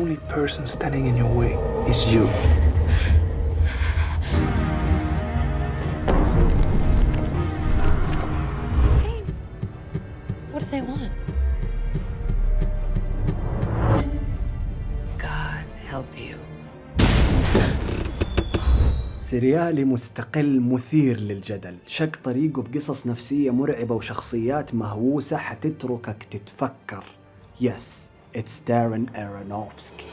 only person standing in your way is you. What do they want? God help you. سريالي مستقل مثير للجدل، شق طريقه بقصص نفسية مرعبة وشخصيات مهووسة حتتركك تتفكر. Yes, it's Darren Aronofsky.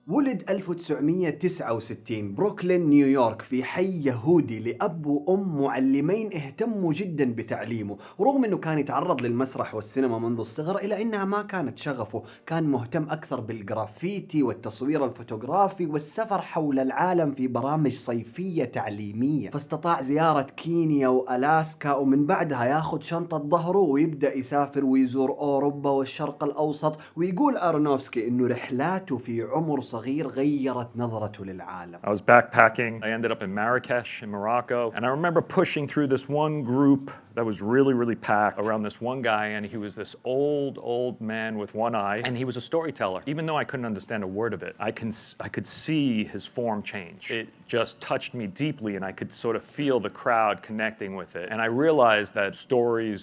ولد 1969 بروكلين نيويورك في حي يهودي لأب وأم معلمين اهتموا جدا بتعليمه، ورغم أنه كان يتعرض للمسرح والسينما منذ الصغر إلا أنها ما كانت شغفه. كان مهتم أكثر بالجرافيتي والتصوير الفوتوغرافي والسفر حول العالم في برامج صيفية تعليمية، فاستطاع زيارة كينيا وألاسكا ومن بعدها ياخذ شنطة ظهره ويبدأ يسافر ويزور أوروبا والشرق الأوسط. ويقول أرونوفسكي أنه رحلاته في عمر صغير غيرت نظرته للعالم. I was backpacking. I ended up in Marrakesh in Morocco. And I remember pushing through this one group that was really packed around this one guy. And he was this old man with one eye. And he was a storyteller. Even though I couldn't understand a word of it, I could see his form change. It just touched me deeply and I could sort of feel the crowd connecting with it. And I realized that stories,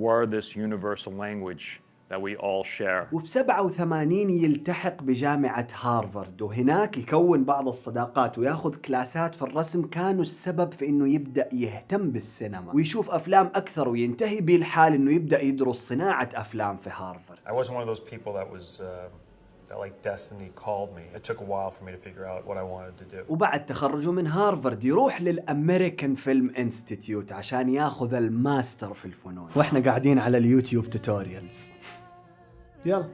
were this universal language that we all share. وفي 87 يلتحق بجامعة هارفارد، وهناك يكون بعض الصداقات وياخذ كلاسات في الرسم كانوا السبب في انه يبدأ يهتم بالسينما ويشوف افلام اكثر، وينتهي به الحال انه يبدأ يدرس صناعة افلام في هارفارد. I wasn't one of those people that was that like destiny called me. It took a while for me to figure out what I wanted to do. وبعد تخرجه من هارفارد يروح للأمريكان فيلم انستيتيوت عشان ياخذ الماستر في الفنون. واحنا قاعدين على اليوتيوب توتوريالز. يلا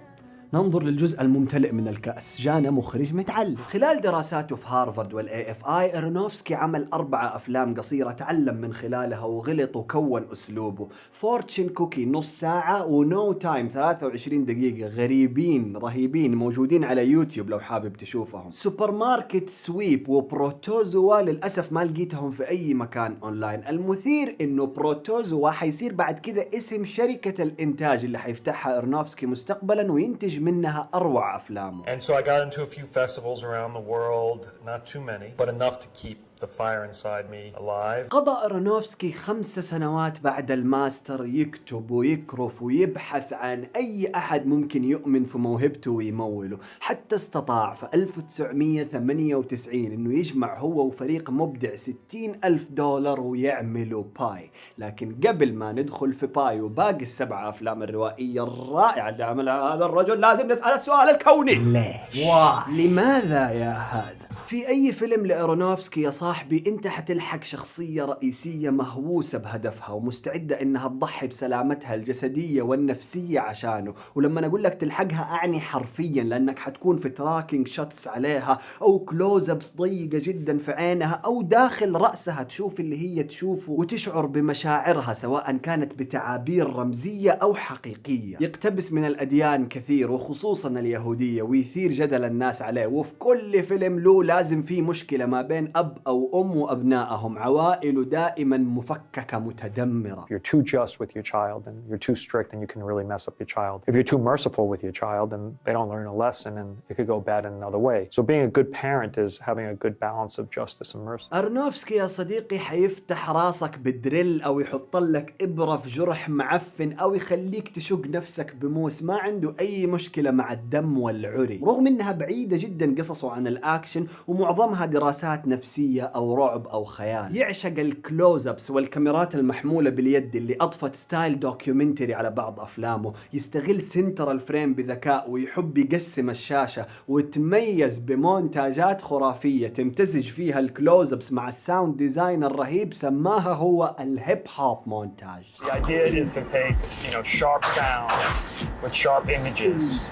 ننظر للجزء الممتلئ من الكأس. جانا مخرج متعلم. خلال دراساته في هارفارد والAFI أرونوفسكي عمل 4 أفلام قصيرة تعلم من خلالها وغلط وكون أسلوبه. فورتشن كوكي نص ساعة، ونو تايم 23 دقيقة، غريبين رهيبين موجودين على يوتيوب لو حابب تشوفهم. سوبر ماركت سويب وبروتوزوا للأسف ما لقيتهم في أي مكان أونلاين. المثير إنه بروتوزوا حيصير بعد كده اسم شركة الإنتاج اللي حيفتحها أرونوفسكي مستقبلا وينتج منها أروع أفلامه. And so I got into a few festivals around the world, not too many, but enough to keep the fire inside me alive. قضى أرونوفسكي 5 سنوات بعد الماستر يكتب ويكرف ويبحث عن أي أحد ممكن يؤمن في موهبته ويموله، حتى استطاع في 1998 إنه يجمع هو وفريق مبدع $60,000 ويعملوا باي. لكن قبل ما ندخل في باي وباقي ال7 أفلام الروائية الرائعة اللي عملها هذا الرجل لازم نسأل السؤال الكوني: ليش؟ لماذا يا هذا؟ في أي فيلم لأرونوفسكي يا صاحبي أنت حتلحق شخصية رئيسية مهووسة بهدفها ومستعدة إنها تضحي بسلامتها الجسدية والنفسية عشانه. ولما أقول لك تلحقها أعني حرفيا، لأنك حتكون في تراكينج شوتس عليها أو كلوز أبس ضيقة جدا في عينها أو داخل رأسها تشوف اللي هي تشوفه وتشعر بمشاعرها سواء كانت بتعابير رمزية أو حقيقية. يقتبس من الأديان كثير وخصوصا اليهودية ويثير جدل الناس عليه، وفي كل فيلم له لازم في مشكلة ما بين أب أو أم وأبنائهم، عوائل دائما مفككة متدمرة. If you're too just with your child and you're too strict, then you can really mess up your child. If you're too merciful with your child, then they don't learn a lesson and it could go bad in another way. So being a good parent is having a good balance of justice and mercy. أرونوفسكي يا صديقي حيفتح راسك بدريل أو يحط لك إبرة في جرح معفن أو يخليك تشق نفسك بموس. ما عنده أي مشكلة مع الدم والعري، رغم إنها بعيدة جدا قصصه عن الأكشن ومعظمها دراسات نفسية أو رعب أو خيال. يعشق الكلوزابس والكاميرات المحمولة باليد اللي أضفت ستايل دوكيومنتري على بعض أفلامه. يستغل سنترال فريم بذكاء ويحب يقسم الشاشة، وتميز بمونتاجات خرافية تمتزج فيها الكلوزابس مع الساوند ديزاين الرهيب سماها هو الهيب هوب مونتاج. The idea is to take, sharp sounds with sharp images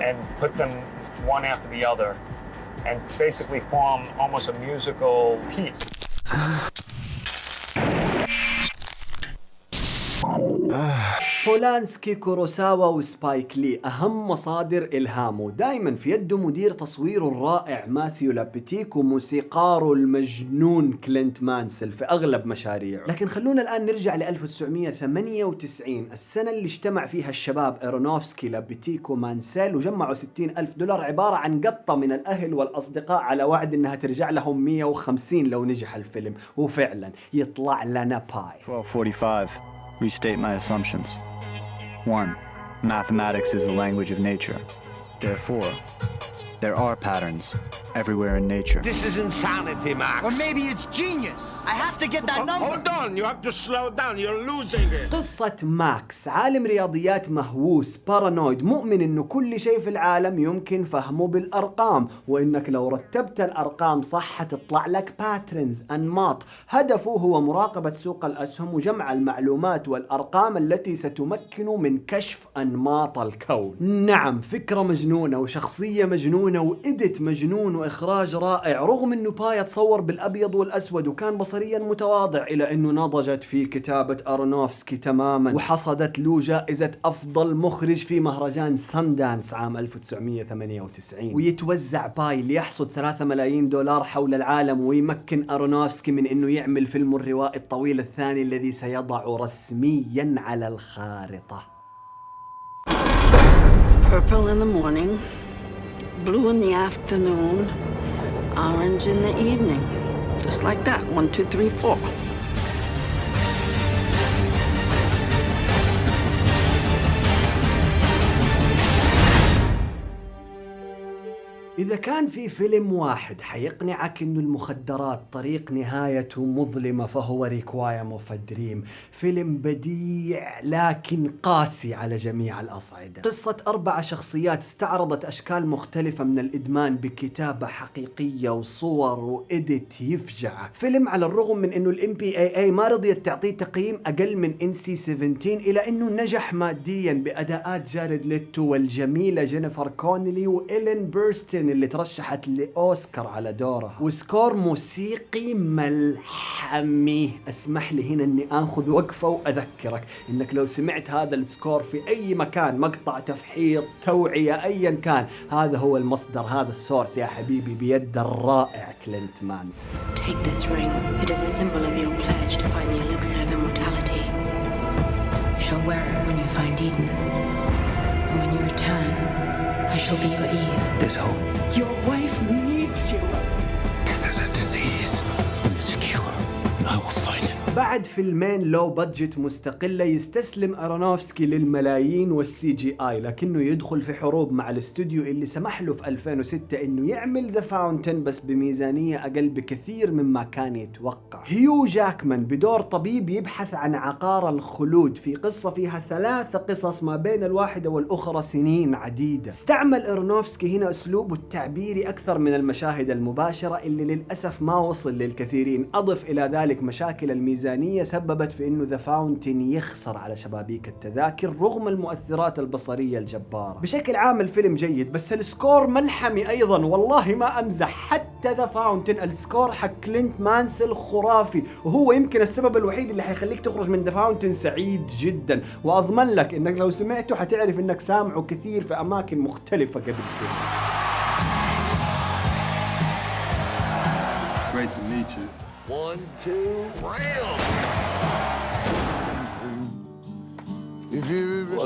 and put them one after the other and basically form almost a musical piece. بولانسكي، كوروساوا وسبايك لي أهم مصادر إلهامه، دائما في يده مدير تصويره الرائع ماثيو لابيتيك وموسيقاره المجنون كلينت مانسل في أغلب مشاريعه. لكن خلونا الآن نرجع ل 1998، السنة اللي اجتمع فيها الشباب إيرونوفسكي لابيتيك ومانسل وجمعوا $60,000 عبارة عن قطة من الأهل والأصدقاء على وعد إنها ترجع لهم 150 لو نجح الفيلم، وفعلا يطلع لنا باي. 12:45. Restate my assumptions. 1. Mathematics is the language of nature. Therefore, there are patterns everywhere in nature. This is insanity, Max. Or maybe it's genius. I have to get that number. Hold on, you have to slow down. You're losing it. قصة ماكس، عالم رياضيات مهووس بارانويد مؤمن انه كل شيء في العالم يمكن فهمه بالارقام، وانك لو رتبت الارقام صح حتطلع لك باترنز، انماط. هدفه هو مراقبة سوق الاسهم وجمع المعلومات والارقام التي ستمكنه من كشف انماط الكون. نعم، فكرة مجنونة وشخصية مجنونة وإديت مجنون وإخراج رائع، رغم أنه باي تصور بالأبيض والأسود وكان بصريا متواضع، إلى أنه نضجت في كتابة أرونوفسكي تماما وحصدت له جائزة أفضل مخرج في مهرجان ساندانس عام 1998. ويتوزع باي ليحصد $3 ملايين حول العالم، ويمكن أرونوفسكي من أنه يعمل فيلم الروائي الطويل الثاني الذي سيضع رسميا على الخارطة. Purple in the morning, blue in the afternoon, orange in the evening. Just like that. 1, 2, 3, 4. إذا كان في فيلم واحد حيقنعك إنه المخدرات طريق نهايته مظلمة فهو ريكوايم اوف دريم. فيلم بديع لكن قاسي على جميع الأصعدة. قصة 4 شخصيات استعرضت أشكال مختلفة من الإدمان بكتابة حقيقية وصور وإيديت يفجعك. فيلم على الرغم من إنه الMPAA ما رضيت تعطيه تقييم أقل من NC-17، إلى إنه نجح ماديا بأداءات جاريد ليتو والجميلة جينيفر كونيلي وإيلين بيرستن اللي ترشحت لأوسكار على دورها، وسكور موسيقي ملحمي. اسمح لي هنا اني اخذ وقفة واذكرك انك لو سمعت هذا السكور في اي مكان، مقطع تفحيط، توعية، ايا كان، هذا هو المصدر، هذا السورس يا حبيبي بيد الرائع كلينت مانسل. Take this ring. It is a symbol of your pledge to find the elixir of immortality. You shall wear it when you find Eden. And when you return, I shall be your Eve. There's hope. Your wife needs you. Because there's a disease. And there's a cure. I will find it. بعد فيلمين لو بادجت مستقلة يستسلم أرونوفسكي للملايين والCGI، لكنه يدخل في حروب مع الاستوديو اللي سمح له في 2006 انه يعمل ذا فاونتن بس بميزانية اقل بكثير مما كان يتوقع. هيو جاكمان بدور طبيب يبحث عن عقار الخلود في قصة فيها 3 قصص ما بين الواحدة والأخرى سنين عديدة. استعمل أرونوفسكي هنا أسلوبه التعبيري أكثر من المشاهد المباشرة اللي للأسف ما وصل للكثيرين. أضف إلى ذلك مشاكل الميزانية سببت في انه ذا فاونتن يخسر على شبابيك التذاكر رغم المؤثرات البصرية الجبارة. بشكل عام الفيلم جيد، بس السكور ملحمي ايضا، والله ما امزح. حتى ذا فاونتن السكور حق كلينت مانسل خرافي، وهو يمكن السبب الوحيد اللي حيخليك تخرج من ذا فاونتن سعيد جدا. واضمن لك انك لو سمعته حتعرف انك سامعه كثير في اماكن مختلفة قبل كده. Great to meet you. 1, 2, rail. I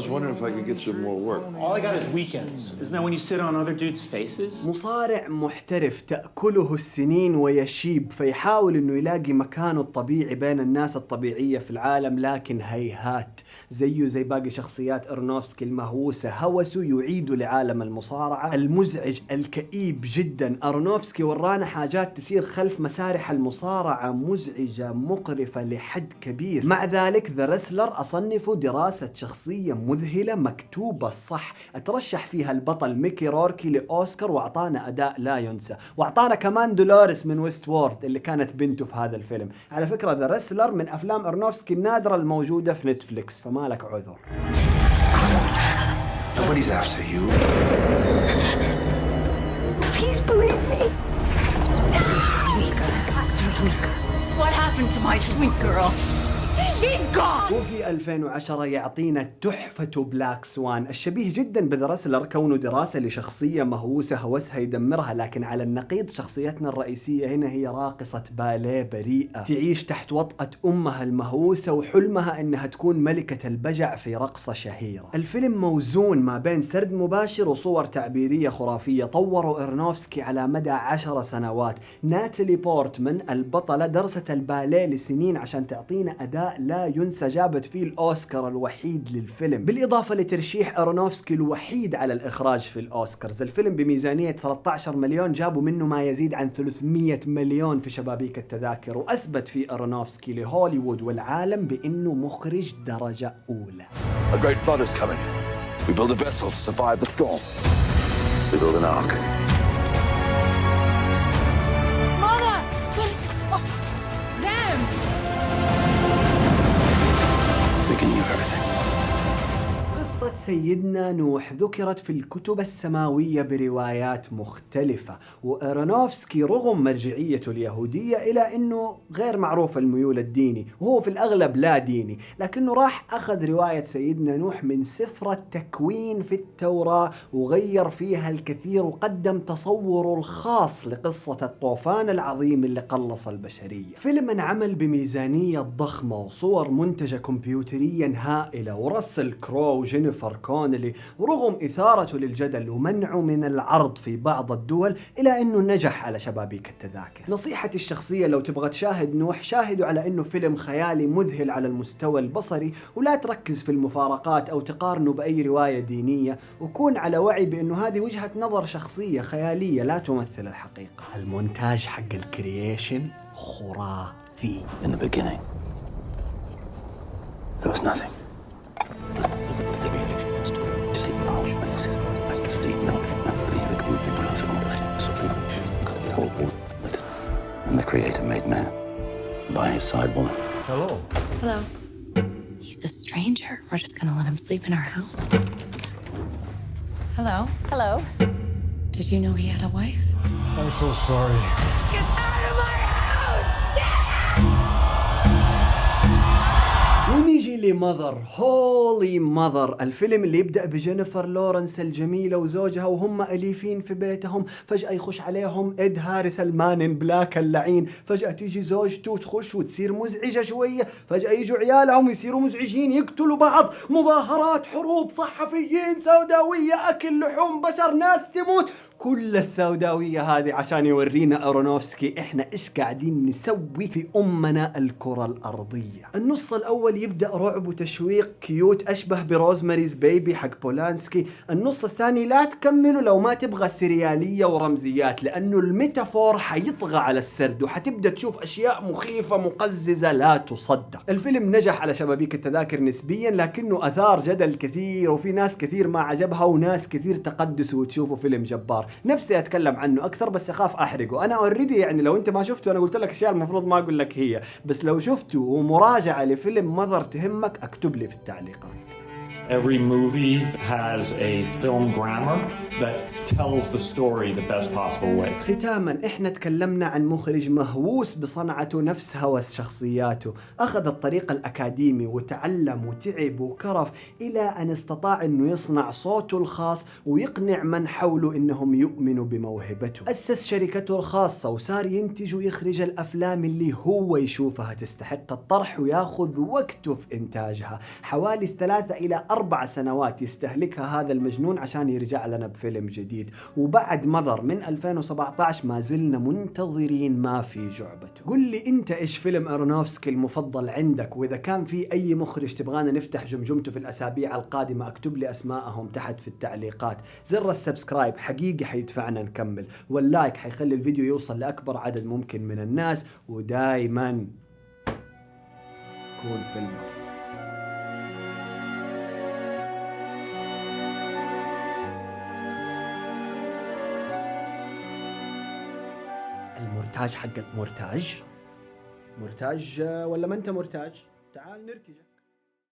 was wondering if I could get some more work. All I got is weekends. Isn't that when you sit on other dudes' faces? مصارع محترف تأكله السنين ويشيب، فيحاول انه يلاقي مكانه الطبيعي بين الناس الطبيعية في العالم، لكن هيهات. زيه زي باقي شخصيات أرونوفسكي المهووسة، هوسه يعيد لعالم المصارعة المزعج الكئيب جدا. أرونوفسكي ورانا حاجات تسير خلف مسارح المصارعة مزعجة مقرفة لحد كبير. مع ذلك ذا رسلر أصنفه دراسة شخصية مذهلة مكتوبة صح. اترشح فيها البطل ميكي روركي لأوسكار واعطانا أداء لا ينسى، واعطانا كمان دولوريس من ويست وورد اللي كانت بنته في هذا الفيلم. على فكرة ذا رسلر من أفلام أرونوفسكي النادرة الموجودة في نتفليكس، فما لك عذر. Nobody's after you. Please believe me. Sweet girl. Sweet girl. What happened to my sweet girl? وفي 2010 يعطينا تحفة بلاك سوان الشبيه جدا بذا رسلر، كونه دراسة لشخصية مهووسة هوسها يدمرها، لكن على النقيض شخصيتنا الرئيسية هنا هي راقصة باليه بريئة تعيش تحت وطأة أمها المهووسة وحلمها أنها تكون ملكة البجع في رقصة شهيرة. الفيلم موزون ما بين سرد مباشر وصور تعبيرية خرافية طوروا إرنوفسكي على مدى 10 سنوات. ناتالي بورتمان البطلة درست الباليه لسنين عشان تعطينا أداء لا ينسى، جابت فيه الأوسكار الوحيد للفيلم، بالإضافة لترشيح أرونوفسكي الوحيد على الإخراج في الأوسكارز. الفيلم بميزانية 13 مليون جابوا منه ما يزيد عن 300 مليون في شبابيك التذاكر، وأثبت فيه أرونوفسكي لهوليوود والعالم بأنه مخرج درجة أولى. A great flood is coming. We build a vessel to survive the storm. We build an ark. Mama! What is... Oh, them! Beginning of everything. قصة سيدنا نوح ذكرت في الكتب السماوية بروايات مختلفة، وإرونوفسكي رغم مرجعيته اليهودية إلى أنه غير معروف الميول الديني وهو في الأغلب لا ديني، لكنه راح أخذ رواية سيدنا نوح من سفر التكوين في التوراة وغير فيها الكثير وقدم تصوره الخاص لقصة الطوفان العظيم اللي قلص البشرية. فيلم انعمل بميزانية ضخمة وصور منتجة كمبيوتريا هائلة، وراسل كرو جينيفر كونلي، ورغم إثارته للجدل ومنعه من العرض في بعض الدول إلى أنه نجح على شبابيك التذاكر. نصيحتي الشخصية لو تبغى تشاهد نوح، شاهدوا على أنه فيلم خيالي مذهل على المستوى البصري، ولا تركز في المفارقات أو تقارنه بأي رواية دينية، وكون على وعي بأنه هذه وجهة نظر شخصية خيالية لا تمثل الحقيقة. المونتاج حق الكرييشن خرافي. In the beginning, there was nothing. And the Creator made man. By his side, woman. Hello. Hello. He's a stranger. We're just gonna let him sleep in our house. Hello. Hello. Did you know he had a wife? I'm so sorry. Get out of my house! ونيجي لمذر، هولي مذر، الفيلم اللي يبدأ بجينيفر لورنس الجميلة وزوجها وهم أليفين في بيتهم، فجأة يخش عليهم إد هاريس المان إن بلاك اللعين، فجأة تيجي زوجته تخش وتصير مزعجة شوية، فجأة يجوا عيالهم يصيروا مزعجين يقتلوا بعض، مظاهرات، حروب، صحفيين، سوداوية، أكل لحوم بشر، ناس تموت، كل السوداوية هذه عشان يورينا أرونوفسكي إحنا إيش قاعدين نسوي في أمنا الكرة الأرضية. النص الأول يبدأ رعب وتشويق كيوت أشبه بروزماريز بيبي حق بولانسكي. النص الثاني لا تكمله لو ما تبغى سريالية ورمزيات، لأنه الميتافور حيطغى على السرد وحتبدأ تشوف أشياء مخيفة مقززة لا تصدق. الفيلم نجح على شبابيك التذاكر نسبيا، لكنه أثار جدل كثير وفي ناس كثير ما عجبها وناس كثير تقدسوا وتشوفوا فيلم جبار. نفسي أتكلم عنه أكثر بس أخاف أحرقه. أنا أوريدي يعني لو أنت ما شفته أنا قلت لك أشياء المفروض ما أقول لك هي، بس لو شفته ومراجعة لفيلم مذر تهمك أكتب لي في التعليقات. Every movie has a film grammar that tells the story the best possible way. ختاما احنا تكلمنا عن مخرج مهووس بصنعته نفس هوس شخصياته، اخذ الطريق الاكاديمي وتعلم وتعب وكرف الى ان استطاع انه يصنع صوته الخاص ويقنع من حوله انهم يؤمنوا بموهبته. اسس شركته الخاصة وصار ينتج ويخرج الافلام اللي هو يشوفها تستحق الطرح وياخذ وقته في انتاجها. حوالي 3 إلى 4 سنوات يستهلكها هذا المجنون عشان يرجع لنا بفيلم جديد، وبعد مذر من 2017 ما زلنا منتظرين ما في جعبته. قل لي انت ايش فيلم أرونوفسكي المفضل عندك، واذا كان في اي مخرج تبغانا نفتح جمجمته في الاسابيع القادمة اكتب لي اسماءهم تحت في التعليقات. زر السبسكرايب حقيقي حيدفعنا نكمل، واللايك حيخلي الفيديو يوصل لأكبر عدد ممكن من الناس، ودايما كون فيلم. المرتاج حقك مرتاج ولا ما انت مرتاج؟ تعال نرتجع.